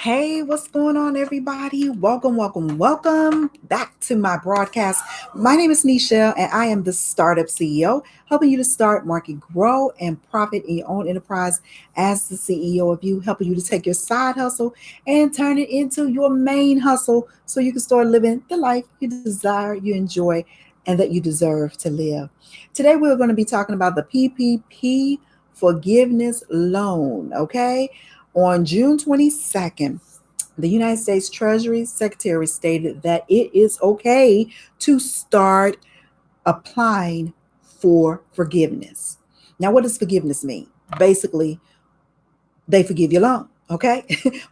Hey, what's going on, everybody? Welcome back to my broadcast. My name is Nichelle, and I am the Startup CEO, helping you to start, market, grow, and profit in your own enterprise as the CEO of you, helping you to take your side hustle and turn it into your main hustle so you can start living the life you desire, you enjoy, and that you deserve to live. Today, we're going to be talking about the PPP forgiveness loan, okay? On June 22nd, the United States Treasury Secretary stated that it is okay to start applying for forgiveness. Now, what does forgiveness mean? Basically, they forgive your loan, okay?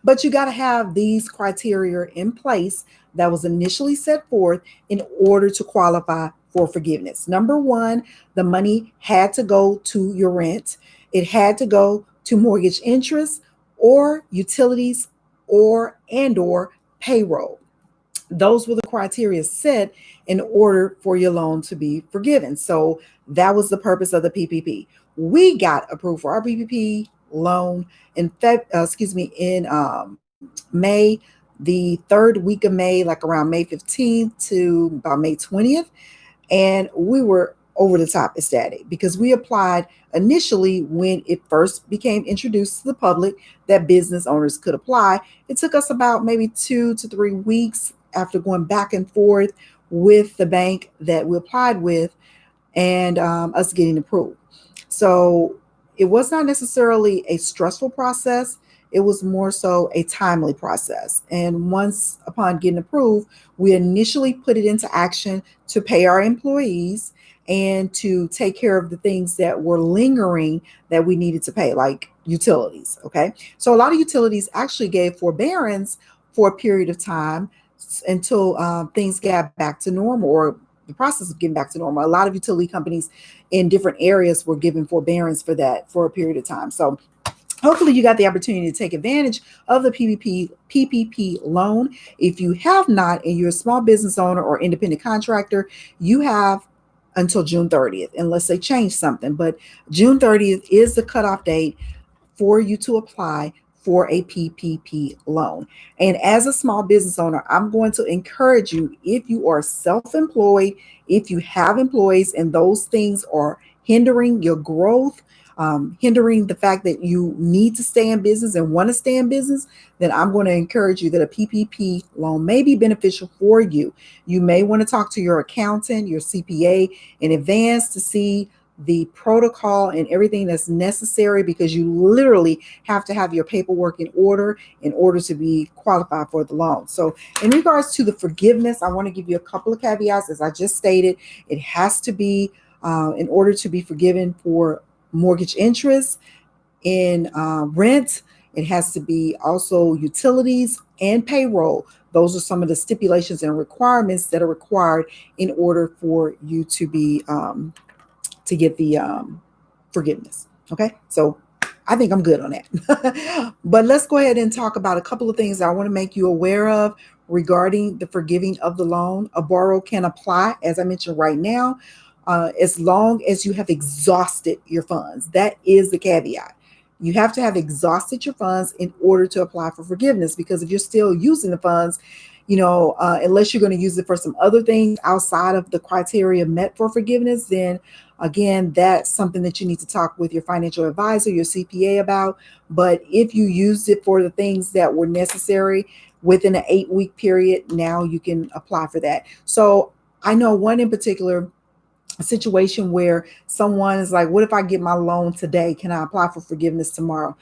But you got to have these criteria in place that was initially set forth in order to qualify for forgiveness. Number one, the money had to go to your rent, it had to go to mortgage interest or utilities or payroll. Those were the criteria set in order for your loan to be forgiven. So that was the purpose of the PPP. We got approved for our PPP loan in May, the third week of May, like around May 15th to about May 20th. And we were over the top ecstatic because we applied initially when it first became introduced to the public that business owners could apply. It took us about maybe 2 to 3 weeks after going back and forth with the bank that we applied with and us getting approved. So it was not necessarily a stressful process. It was more so a timely process. And once upon getting approved, we initially put it into action to pay our employees and to take care of the things that were lingering that we needed to pay, like utilities. Okay. So a lot of utilities actually gave forbearance for a period of time until things got back to normal or the process of getting back to normal. A lot of utility companies in different areas were given forbearance for that for a period of time. So hopefully you got the opportunity to take advantage of the PPP loan. If you have not and you're a small business owner or independent contractor, you have until June 30th, unless they change something. But June 30th is the cutoff date for you to apply for a PPP loan. And as a small business owner, I'm going to encourage you, if you are self employed, if you have employees and those things are hindering your growth, hindering the fact that you need to stay in business and want to stay in business, then I'm going to encourage you that a PPP loan may be beneficial for you. You may want to talk to your accountant, your CPA in advance to see the protocol and everything that's necessary because you literally have to have your paperwork in order to be qualified for the loan. So in regards to the forgiveness, I want to give you a couple of caveats. As I just stated, it has to be in order to be forgiven for mortgage interest in rent. It has to be also utilities and payroll. Those are some of the stipulations and requirements that are required in order for you to be to get the forgiveness. Okay, so I think I'm good on that. But let's go ahead and talk about a couple of things that I want to make you aware of regarding the forgiving of the loan. A borrower can apply, as I mentioned right now, as long as you have exhausted your funds. That is the caveat. You have to have exhausted your funds in order to apply for forgiveness, because if you're still using the funds, unless you're going to use it for some other things outside of the criteria met for forgiveness, then again, that's something that you need to talk with your financial advisor, your CPA about. But if you used it for the things that were necessary within an 8-week period, now you can apply for that. So I know one in particular, a situation where someone is like, what if I get my loan today? Can I apply for forgiveness tomorrow?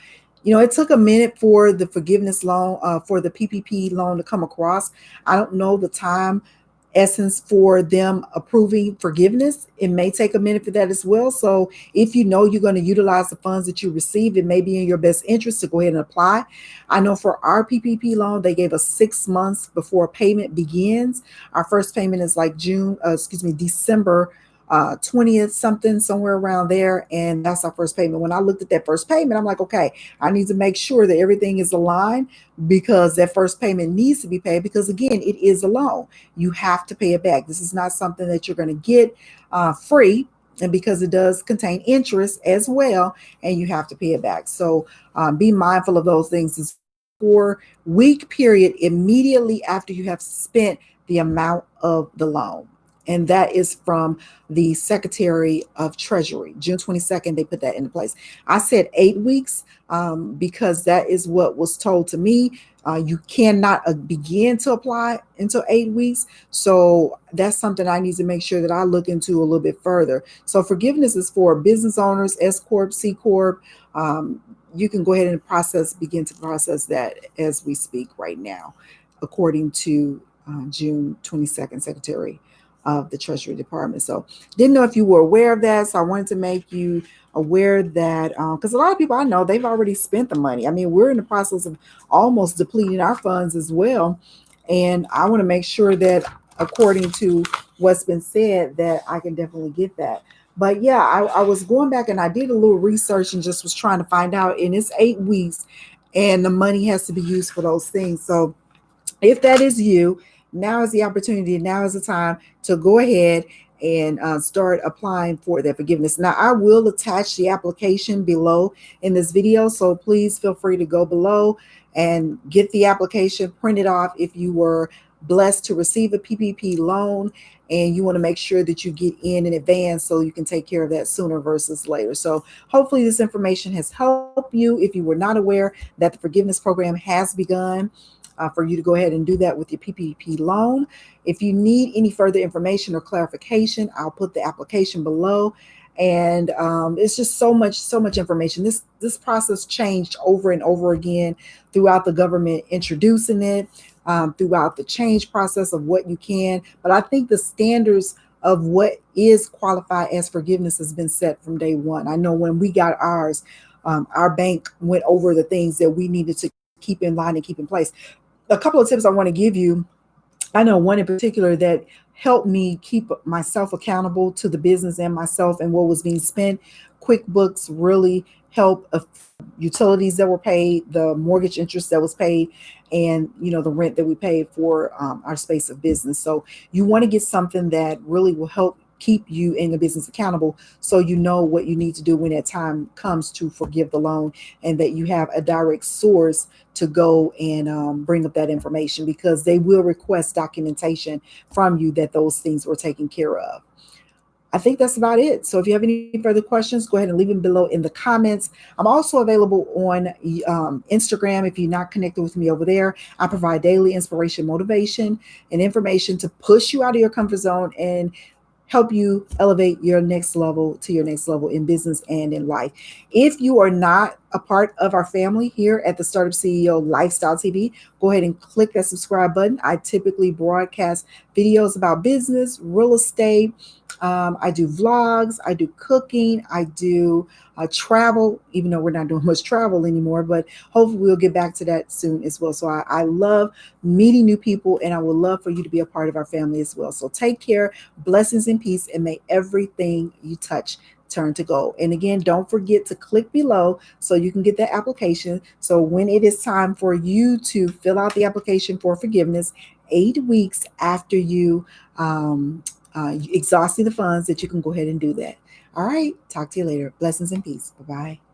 It took a minute for the forgiveness loan, for the PPP loan to come across. I don't know the time essence for them approving forgiveness. It may take a minute for that as well. So if you know you're going to utilize the funds that you receive, it may be in your best interest to go ahead and apply. I know for our PPP loan, they gave us 6 months before payment begins. Our first payment is like December 20th, something, somewhere around there. And that's our first payment. When I looked at that first payment, I'm like, okay, I need to make sure that everything is aligned, because that first payment needs to be paid, because again, it is a loan. You have to pay it back. This is not something that you're going to get free. And because it does contain interest as well, and you have to pay it back. So be mindful of those things as 4 week period immediately after you have spent the amount of the loan. And that is from the Secretary of Treasury. June 22nd, they put that into place. I said 8 weeks because that is what was told to me. You cannot begin to apply until 8 weeks. So that's something I need to make sure that I look into a little bit further. So forgiveness is for business owners, S Corp, C Corp. You can go ahead and begin to process that as we speak right now, according to June 22nd, Secretary of the Treasury Department. So didn't know if you were aware of that. So I wanted to make you aware that because a lot of people I know, they've already spent the money. I mean, we're in the process of almost depleting our funds as well. And I want to make sure that according to what's been said, that I can definitely get that. But yeah, I was going back and I did a little research and just was trying to find out. And it's 8 weeks and the money has to be used for those things. So if that is you, now is the opportunity, now is the time to go ahead and start applying for that forgiveness. Now, I will attach the application below in this video, so please feel free to go below and get the application printed off if you were blessed to receive a PPP loan and you want to make sure that you get in advance so you can take care of that sooner versus later. So hopefully this information has helped you if you were not aware that the forgiveness program has begun for you to go ahead and do that with your PPP loan. If you need any further information or clarification, I'll put the application below. And it's just so much information. This process changed over and over again throughout the government introducing it, throughout the change process of what you can. But I think the standards of what is qualified as forgiveness has been set from day one. I know when we got ours, our bank went over the things that we needed to keep in line and keep in place. A couple of tips I want to give you. I know one in particular that helped me keep myself accountable to the business and myself and what was being spent. QuickBooks really helped utilities that were paid, the mortgage interest that was paid, and the rent that we paid for our space of business. So you want to get something that really will help keep you in the business accountable so you know what you need to do when that time comes to forgive the loan and that you have a direct source to go and bring up that information because they will request documentation from you that those things were taken care of. I think that's about it. So if you have any further questions, go ahead and leave them below in the comments. I'm also available on Instagram if you're not connected with me over there. I provide daily inspiration, motivation, and information to push you out of your comfort zone and help you elevate your next level to your next level in business and in life. If you are not a part of our family here at the Startup CEO Lifestyle TV, go ahead and click that subscribe button. I typically broadcast videos about business, real estate. I do vlogs, I do cooking, I do travel, even though we're not doing much travel anymore, but hopefully we'll get back to that soon as well. So I love meeting new people and I would love for you to be a part of our family as well. So take care, blessings and peace, and may everything you touch turn to gold. And again, don't forget to click below so you can get that application. So when it is time for you to fill out the application for forgiveness, 8 weeks after you exhausting the funds, that you can go ahead and do that. All right. Talk to you later. Blessings and peace. Bye-bye.